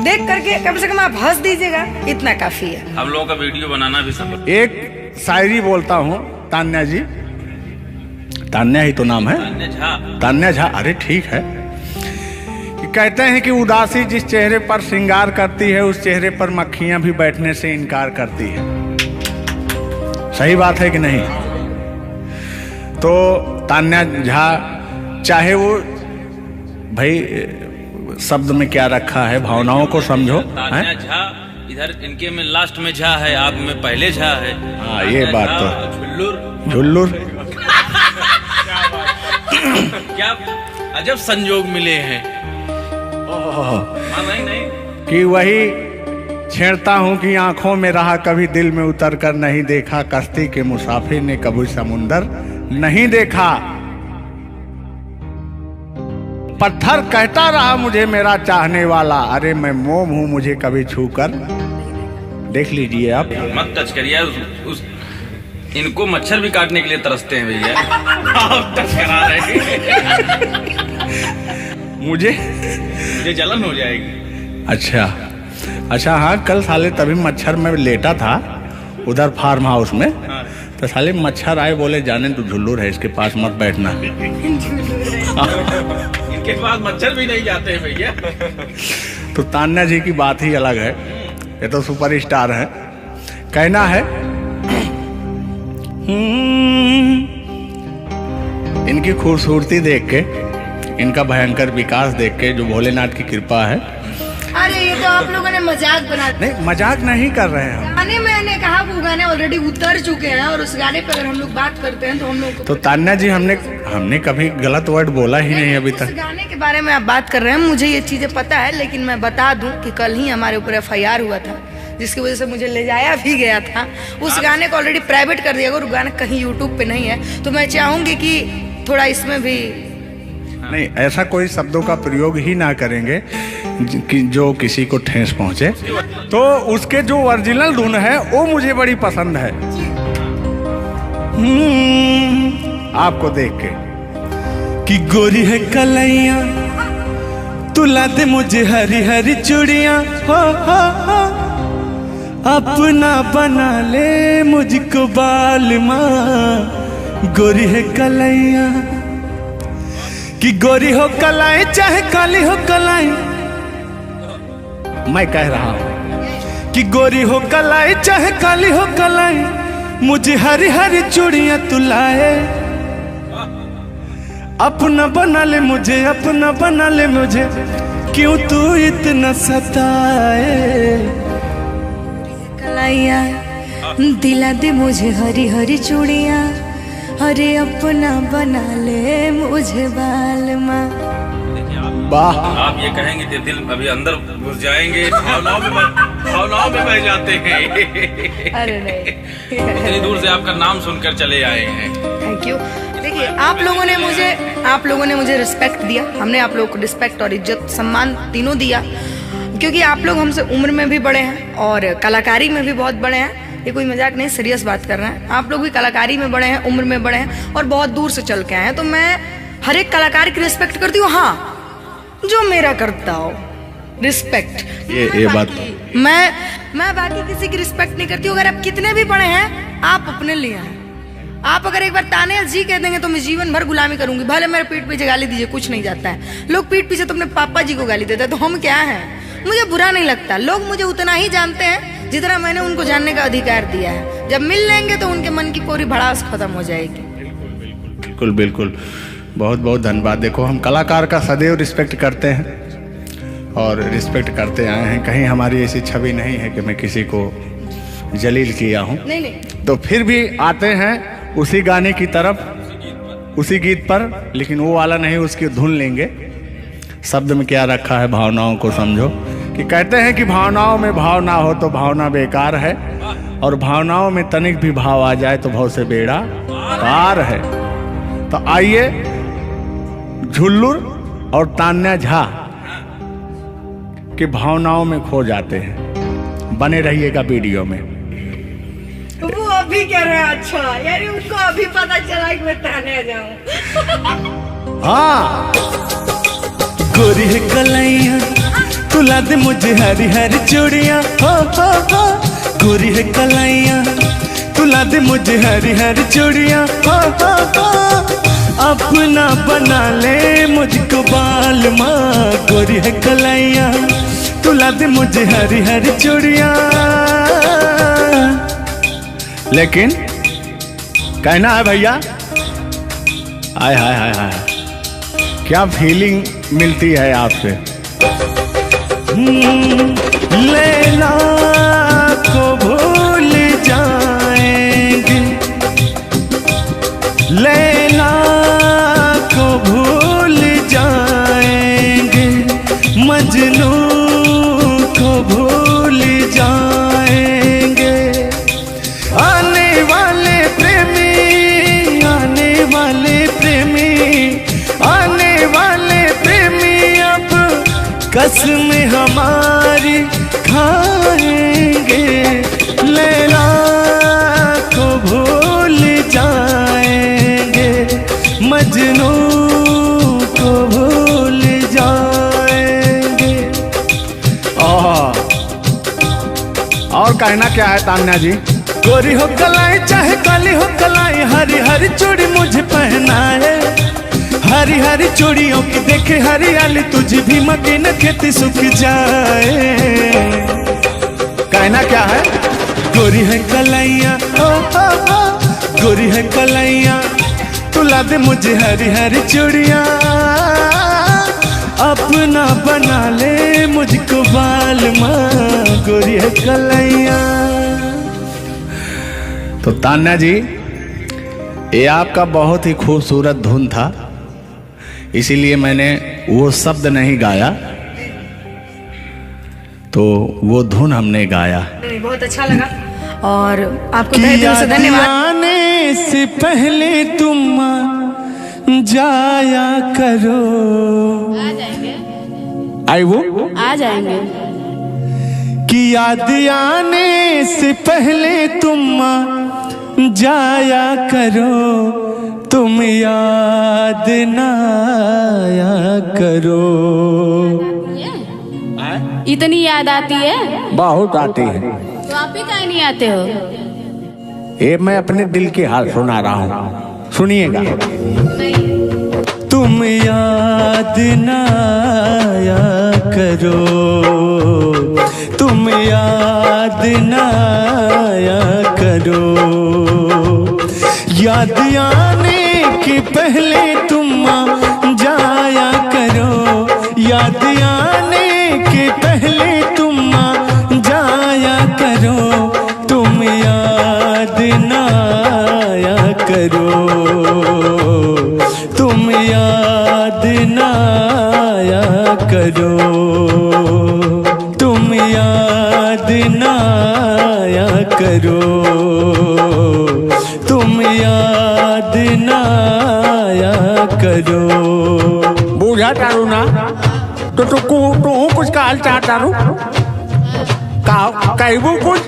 देख करके कम से कम आप हंस दीजिएगा, इतना काफी है। हम लोगों का वीडियो बनाना भी सब। एक शायरी बोलता हूँ तान्या जी, तान्या ही तो नाम है, तान्या झा। अरे ठीक है। कि कहते हैं कि उदासी जिस चेहरे पर श्रृंगार करती है उस चेहरे पर मक्खियां भी बैठने से इनकार करती है। सही बात है कि नहीं? तो तान्या झा, चाहे वो भाई शब्द में क्या रखा है, भावनाओं को समझो। तान्या झा इधर इनके में लास्ट में झा है, आप में पहले झा है। हाँ, ये बात तो झुल्लूर क्या अजब संजोग मिले हैं। नहीं कि वही छेड़ता हूँ कि आंखों में रहा कभी दिल में उतर कर नहीं देखा, कश्ती के मुसाफिर ने कभी समुंदर नहीं देखा। पत्थर कहता रहा मुझे मेरा चाहने वाला, अरे मैं मोम हूँ मुझे कभी छू कर देख लीजिए आप। मत टच करिए उस इनको मच्छर भी काटने के लिए तरसते हैं भैया। आप टच करा रहे हैं। मुझे जलन हो जाएगी। अच्छा हाँ, कल साले तभी मच्छर में लेटा था उधर फार्म हाउस में। तो साले मच्छर आए, बोले जाने तू झुल्लूर है, इसके पास मत बैठना। इनके पास मच्छर भी नहीं जाते हैं भैया। तो तान्या जी की बात ही अलग है, ये तो सुपरस्टार है। कहना है इनकी खूबसूरती देख के, इनका भयंकर विकास देख के, जो भोलेनाथ की कृपा है। अरे ये तो आप लोगों ने मजाक बना। नहीं, मजाक नहीं कर रहे हैं हम। गाने मैंने कहा वो गाने ऑलरेडी उतर चुके हैं और उस गाने पे अगर हम लोग बात करते हैं तो हम लोग तो तान्या जी हमने कभी गलत वर्ड बोला ही नहीं अभी तक। उस गाने के बारे में आप बात कर रहे हैं, मुझे ये चीजें पता है, लेकिन मैं बता दूं कि कल ही हमारे ऊपर FIR हुआ था, जिसकी वजह से मुझे ले जाया भी गया था। उस गाने को ऑलरेडी प्राइवेट कर दिया, अगर गाना कहीं यूट्यूब पे नहीं है तो मैं चाहूंगी कि थोड़ा इसमें भी नहीं, ऐसा कोई शब्दों का प्रयोग ही ना करेंगे कि जो किसी को ठेस पहुंचे। तो उसके जो ओरिजिनल धुन है वो मुझे बड़ी पसंद है। आपको देख के कि गोरी है कलैया तुला दे मुझे हरी हरी चूड़ियां, हो अपना बना ले मुझको बाल माँ। गोरी है कलैया कि गोरी हो कलाई चाहे काली हो कलाई, मैं कह रहा हूं कि गोरी हो कलाई चाहे काली हो कलाई, मुझे हरी हरी चूड़ियां तुलाए, अपना बना ले मुझे, अपना बना ले मुझे, क्यों तू इतना सताए। कलाइया दिला दे मुझे हरी हरी चूड़ियां, अरे अपना बना ले मुझे बाल माँ। वाह, आप ये कहेंगे कि दिल अभी अंदर घुस जाएंगे, भावनाओं में बह जाते हैं। अरे नहीं, इतनी दूर से आपका नाम सुनकर चले आए हैं। Thank you. देखिए आप लोगों ने मुझे रिस्पेक्ट दिया, हमने आप लोगों को रिस्पेक्ट और इज्जत सम्मान तीनों दिया, क्योंकि आप लोग हमसे उम्र में भी बड़े हैं और कलाकारी में भी बहुत बड़े हैं। ये कोई मजाक नहीं, सीरियस बात कर रहे हैं। आप लोग भी कलाकारी में बड़े हैं, उम्र में बड़े हैं और बहुत दूर से चल के आए हैं, तो मैं हर एक कलाकार की रिस्पेक्ट करती हूँ। हाँ, जो मेरा करता हो रिस्पेक्ट, ये बात मैं बाकी किसी की रिस्पेक्ट नहीं करती हूँ। अगर आप कितने भी बड़े हैं, आप अपने लिए हैं। आप अगर एक बार ताने जी कह देंगे तो मैं जीवन भर गुलामी करूंगी, भले मेरे पीठ पीछे गाली दीजिए, कुछ नहीं जाता है। लोग पीठ पीछे तो अपने पापा जी को गाली देते हैं, तो हम क्या हैं? मुझे बुरा नहीं लगता। लोग मुझे उतना ही जानते हैं जितना मैंने उनको जानने का अधिकार दिया है। जब मिल लेंगे तो उनके मन की पूरी भड़ास खत्म हो जाएगी। बिल्कुल बिल्कुल, बहुत बहुत धन्यवाद। देखो, हम कलाकार का सदैव रिस्पेक्ट करते हैं और रिस्पेक्ट करते आए हैं। कहीं हमारी ऐसी छवि नहीं है कि मैं किसी को जलील किया हूँ। नहीं। तो फिर भी आते हैं उसी गाने की तरफ, उसी गीत पर, लेकिन वो वाला नहीं, उसकी धुन लेंगे। शब्द में क्या रखा है, भावनाओं को समझो। कि कहते हैं कि भावनाओं में भाव ना हो तो भावना बेकार है, और भावनाओं में तनिक भी भाव आ जाए तो भाव से बेड़ा पार है। तो आइए, झुल्लुर और तान्या झा की भावनाओं में खो जाते हैं। बने रहिएगा वीडियो में। वो अभी कह रहे हैं, अच्छा यानी उनको अभी पता चला कि मैं तान्या जाऊं। हाँ, गोरी है कलैया तुला दे मुझे हरी हरी चूड़ियां, हो गोरी है कलैया तुला दे मुझे हरी हरी चूड़ियां, हो अपना बना ले मुझको बाल माँ। गोरी है कलैया तुला दे मुझे हरी हरी चूड़ियां। लेकिन कहना है भैया, हाय हाय हाय हाय, क्या फीलिंग मिलती है आपसे। लैला को भूल जाएंगे, लैला को भूल जाएंगे, मजनू को भूल जाएंगे। आने वाले प्रेमी, आने वाले प्रेमी, आने वाले प्रेमी अब कसम हमारी खाएंगे। लैला को भूल जाएंगे, मजनू को भूल जाएंगे। और कहना क्या है तान्या जी। गोरी हो कलाई चाहे काली हो कलाई, हरी हरी चूड़ी मुझे पहनाए, हरी हरी चूड़ियों की देखे हरियाली, तुझे भी मके न खेती सूख जाए। कहना क्या है। गोरी है कलैया, ओ गोरी है कलैया तुला दे मुझे हरी हरी चूड़ियां, अपना बना ले मुझको बाल माँ। गोरी है कलैया। तो तान्या जी, ये आपका बहुत ही खूबसूरत धुन था, इसीलिए मैंने वो शब्द नहीं गाया, तो वो धुन हमने गाया। बहुत अच्छा लगा और आपको तहे दिल से धन्यवाद। आने से पहले तुम जाया करो। आ जाएंगे, आई वो आ जाएंगे। कि याद आने से पहले तुम जाया करो, तुम याद ना आया करो। इतनी याद आती है बहुत आती है। तो आप ही काहे नहीं आते हो? ये मैं अपने दिल की हाल सुना रहा हूँ, सुनिएगा। तुम याद ना आया करो, तुम याद ना आया करो। याद आने के पहले तुम जाया करो, याद आने के पहले तुम जाया करो, तुम याद ना आया करो, तुम याद ना आया करो, तुम याद ना आया करो, तुम याद ना आया करो। बूझा तारू ना तो तू कुछ कहल चाह तारू, कहबू कुछ।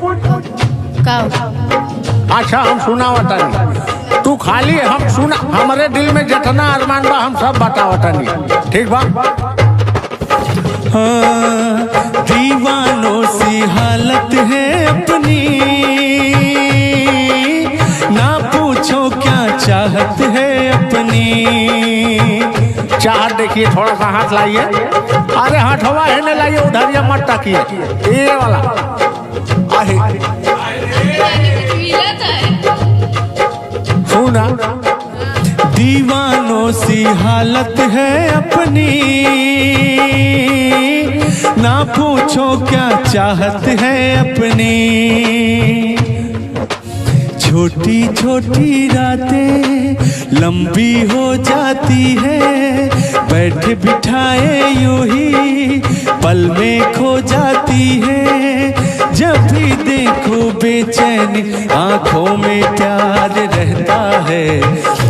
अच्छा हम सुनावतनी, तू खाली हम सुना, हमारे दिल में जितना अरमान बा हम सब बतावतनी, ठीक बा। हाँ, दीवानों सी हालत है अपनी, ना पूछो क्या चाहत है अपनी। चाहत देखिए, थोड़ा सा हाथ लाइए। अरे हाथ हवा है न लाइए, उधर ये मत ताकिए, ये वाला आहे। सुना, दीवानों सी हालत है अपनी, ना पूछो क्या चाहत है अपनी। छोटी छोटी रातें लंबी हो जाती है, बैठे बिठाए यूं ही पल में खो जाती है। जब भी देखो बेचैनी आंखों में प्यार रहता है,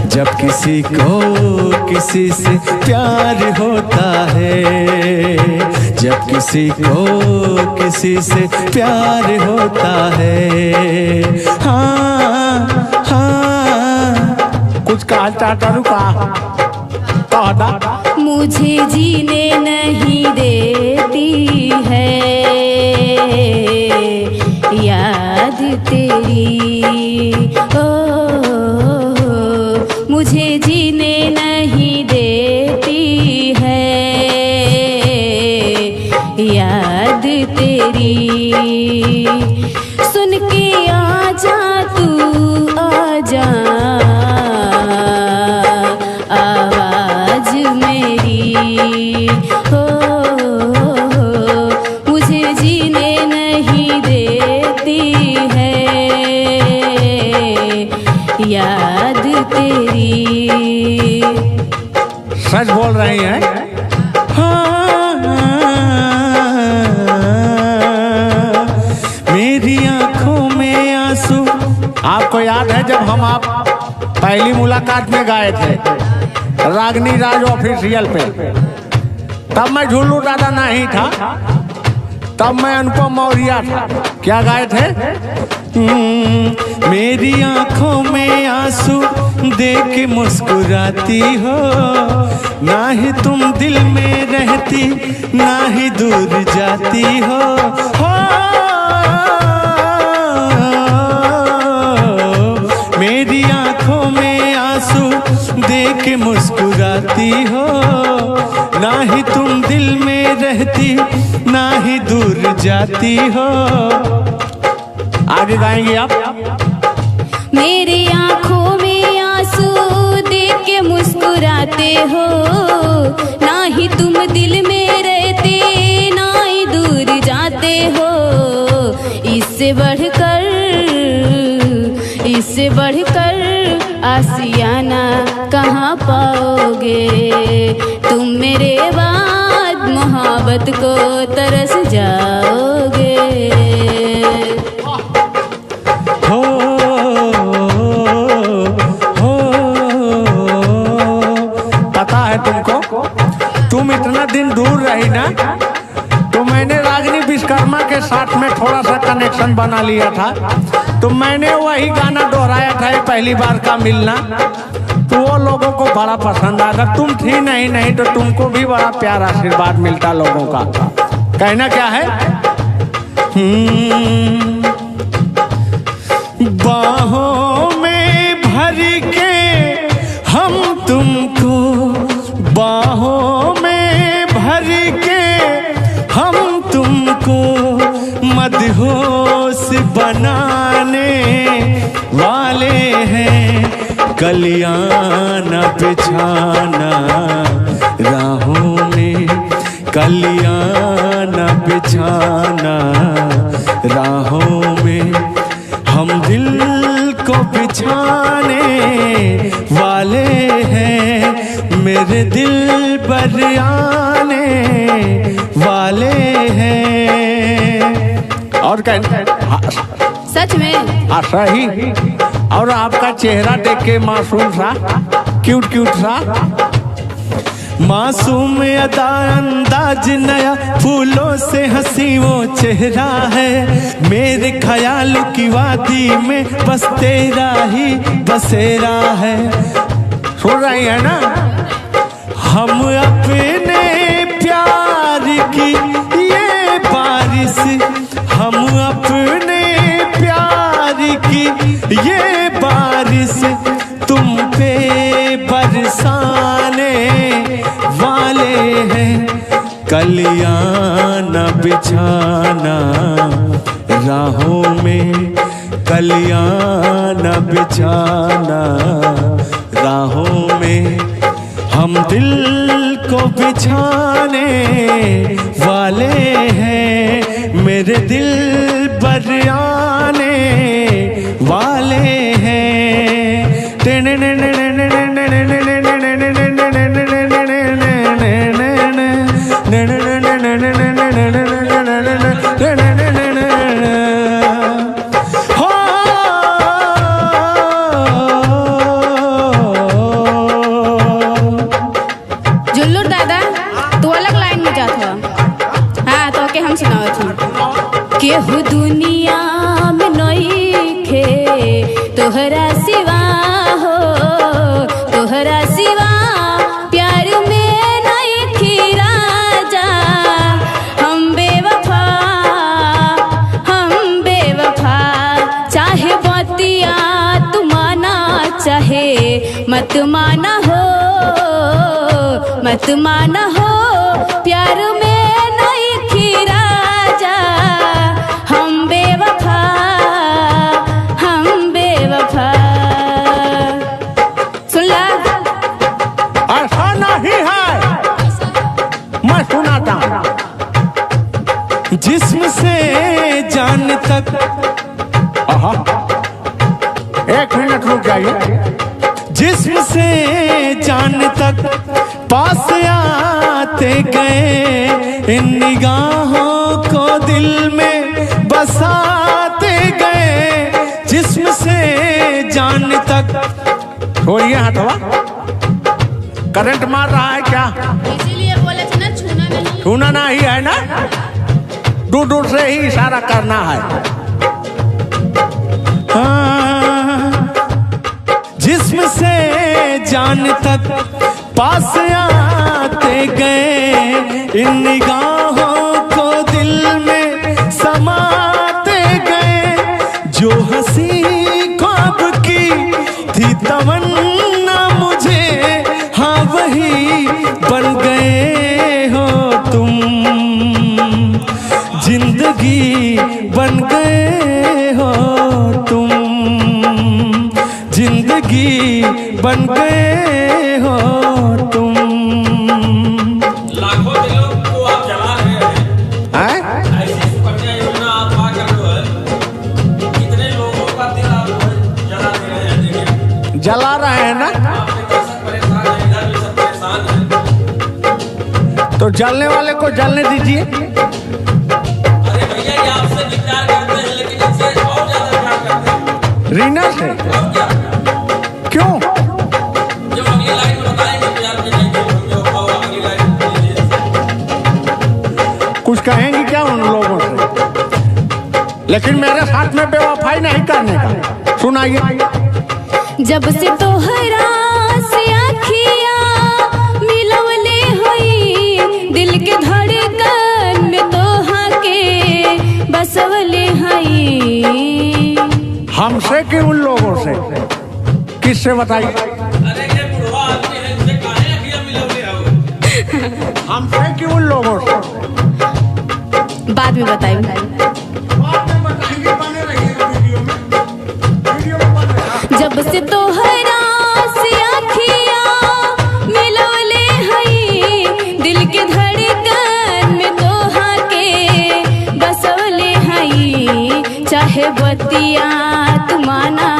जब किसी को किसी से प्यार होता है, जब किसी को किसी से प्यार होता है। हाँ हाँ, कुछ कहा चाहता रू कहा। मुझे जीने नहीं देती है याद तेरी, ओ मुझे जीने नहीं देती है याद तेरी। सुन के आजा तू आजा आवाज मेरी, हो मुझे जीने नहीं देती है याद तेरी। सच बोल रही हैं। मेरी आंखों में आंसू। आपको याद है जब हम आप पहली मुलाकात में गए थे रागनी राज ऑफिशियल पे, तब मैं झुल्लू दादा नहीं था, तब मैं अनुपम मौर्य था। क्या गाए थे? मेरी आंखों में आंसू देख के मुस्कुराती हो, ना ही तुम दिल में रहती ना ही दूर जाती हो। मेरी आंखों में आंसू देख के मुस्कुराती हो, ना ही तुम दिल में रहती ना ही दूर जाती हो। आगे गाएंगे आप। मेरी आंखों में आंसू देख के मुस्कुराते हो, ना ही तुम दिल में रहते ना ही दूर जाते हो। इससे बढ़कर आसियाना कहाँ पाओगे, तुम मेरे बाद मोहब्बत को तरस जाओगे। हो तुमको? तुम इतना दिन दूर रही ना, तो मैंने रागिनी विश्वकर्मा के साथ में थोड़ा सा कनेक्शन बना लिया था, तो मैंने वही गाना दोहराया था, ये पहली बार का मिलना, तो वो लोगों को बड़ा पसंद आया। अगर तुम थी नहीं तो तुमको भी बड़ा प्यार आशीर्वाद मिलता लोगों का। कहना क्या है? बाहों में भर के हम तुमको, बाहों में भर के हम तुमको मदहोश बनाने वाले हैं। कलियां न बिछाना राहों में, कलियां न बिछाना राहों में, हम दिल को बिछाने वाले हैं, मेरे दिल पर आने वाले हैं। और कहते सच में? हाँ सही। और आपका चेहरा देख के मासूम सा, क्यूट क्यूट सा, मासूम अदा अंदाज नया, फूलों से हंसी वो चेहरा है, मेरे ख्याल की वादी में बस तेरा ही बसेरा है। सुन रही है ना? हम अपने प्यार की ये बारिश, हम अपने प्यार की ये बारिश तुम पे बरसाने वाले हैं। कलियां न बिछाना राहों में, कलियां न बिछाना राहों में, हम दिल को बिछाने वाले हैं, मेरे दिल पर आने वाले हैं। जुल्लू दादा तू अलग लाइन में जात हुआ। हाँ तो के हम सुनावत हूँ। केहू दुनिया में नइखे तोहरा सिवा हो, तोहरा सिवा प्यार में नइखे राजा। हम बेवफा, हम बेवफा, चाहे बतिया तू माना चाहे मत माना हो, मत माना हो, प्यार में नइखे राजा। हम बेवफा, हम बेवफा। सुन ला। ऐसा नहीं है, मैं सुनाता हूं। जिस्म से जान तक, आहा, एक मिनट रुक जाइए। जिस्म से जान तक पास आते गए, इन निगाहों को दिल में बसाते गए। जिस्म से जान तक, छोड़िए हटवा, करंट मार रहा है क्या? इसीलिए बोले थे ना छूना नहीं। छूना नहीं है ना, दूर दूर से ही इशारा करना है। जिस्म से जान तक पास आते गए, इन निगाहों को दिल में समाते गए। जो हंसी ख्वाब की थी तमन्ना मुझे, हाँ वही बन गए हो तुम। जिंदगी बन गए हो तुम, जिंदगी बन गए हो तुम। लाखों दिलों को आप जला रहे हैं। ऐसी सुकन्या योजना आप पा कर जो है, कितने लोगों का दिल आप जला दे रहे हैं। देखिए, जला रहे हैं ना, आपके दर्शक परेशान हैं, इधर भी सब परेशान हैं। तो जलने वाले को जलने दीजिए। अरे भैया ये आपसे विचार करते हैं, लेकिन इनसे और ज्यादा प्यार करते हैं। रीना से और क्या? क्यों? जब अगली लाइन में बताएंगे तो यार नहीं होंगे। कुछ कहेंगी क्या उन लोगों से? लेकिन मेरे साथ में बेवफाई नहीं करने का। सुनाइए। जब से तोहरा से आँखियाँ मिलवले हई, दिल के धड़कन में तोहा के बसवले हई। हमसे कि उन लोगों से? किससे बताइए? अरे ये बुढ़वा आदमी है, इनसे काहे अखियाँ मिलवले हो? हमसे कि उन लोगों से? बाद में बताइए। जब से तोहरा से आँखियाँ मिलवले हई, दिल के धड़कन में तोहा के बसवले हई। चाहे बतिया तू माना,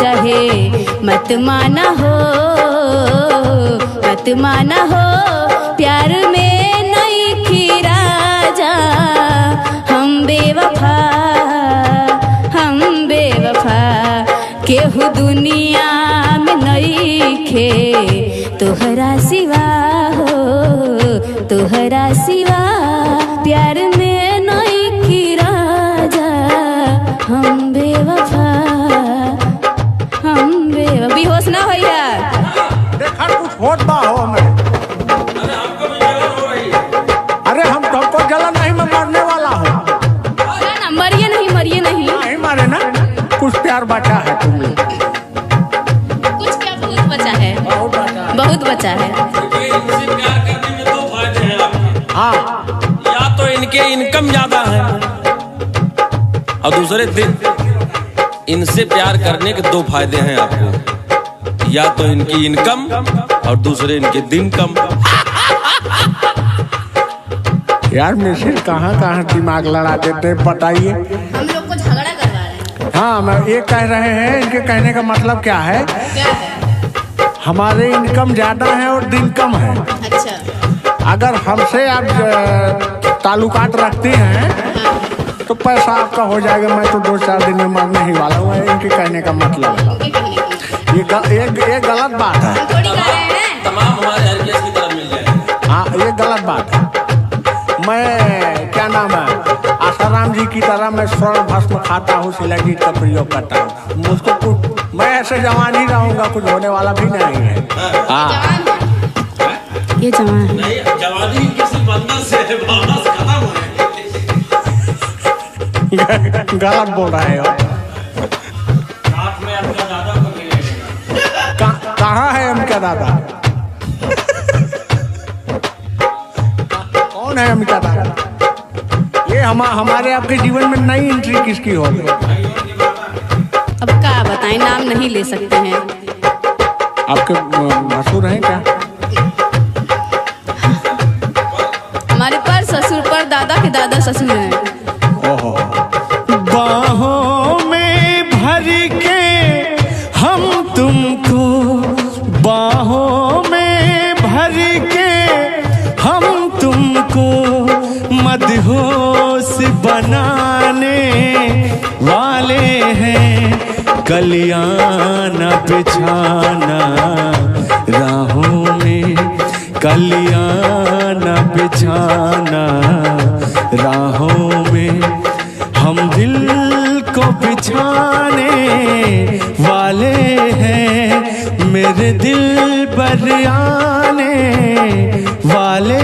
चाहे मत माना हो, मत माना हो। प्यार में नहीं खी राजा, हम बेवफा, हम बेवफा। केहू दुनिया में नइखे तोहरा सिवा हो, तोहरा सिवा। प्यार में नइखे राजा, हम बेवफा, हम बेवफा। बेहोश ना भैया, देखा कुछ होत बा हो हमें। अरे आपको भी जलन हो रही है? अरे हम तुमको जलन नहीं, मैं मरने वाला हूँ। ना मरिए नहीं, मरिए नहीं। नहीं मारे ना, कुछ प्यार बचा है तुम्हें। कुछ क्या, बहुत बचा है, बहुत बचा है। क्योंकि इनसे प्यार करने में दो फायदे हैं आपके। हाँ, या तो इनके इनकम ज्यादा है, और दूसरे दिन इनसे प्यार करने के दो फायदे हैं आपको। या तो इनकी इनकम और दूसरे इनके दिन कम। यार मिसिर कहाँ कहाँ दिमाग लड़ा देते, बताइए। हम लोग को झगड़ा करवा रहे हैं। हाँ, मैं ये कह रहे हैं, इनके कहने का मतलब क्या है? क्या है? हमारे इनकम ज्यादा है और दिन कम है। अच्छा, अगर हमसे आप ताल्लुकात रखती हैं तो पैसा आपका हो जाएगा। मैं तो 2-4 दिन में मरने ही वाला हूँ। इनके कहने का मतलब है ये गलत बात है। थोड़ी कह रहे हैं। तमाम हमारे हर केस की तरफ मिल जाए। हाँ, ये गलत बात है। मैं क्या नाम है, आसाराम जी की तरह मैं स्वर्ण भस्म खाता हूँ, शिलाजीत का प्रयोग करता हूँ। मुझको कुछ, मैं ऐसे जवान ही रहूंगा, कुछ होने वाला भी नहीं है। हाँ, ये जवान है। नहीं, जवानी किसी बंदर से है, वापस खत्म हो गई। गलत बोल रहे हो। रात में आपका दादा को मिलेगा। कहाँ है उनका दादा? कौन है उनका दादा? ये हमारे आपके जीवन में नई एंट्री किसकी होगी? अब क्या बताएं, नाम नहीं ले सकते हैं। आपके भसुर हैं क्या? हमारे पर ससुर, पर दादा के दादा ससुर हैं। ओहो, बाहों में भर के हम तुमको, बाहों में भर के हम तुमको मदहोश बनाने वाले हैं। कलियाना बिछाना राहों में, कलियाना बिछाना राहों में। हम दिल को बिछाने वाले हैं, मेरे दिल पर आने वाले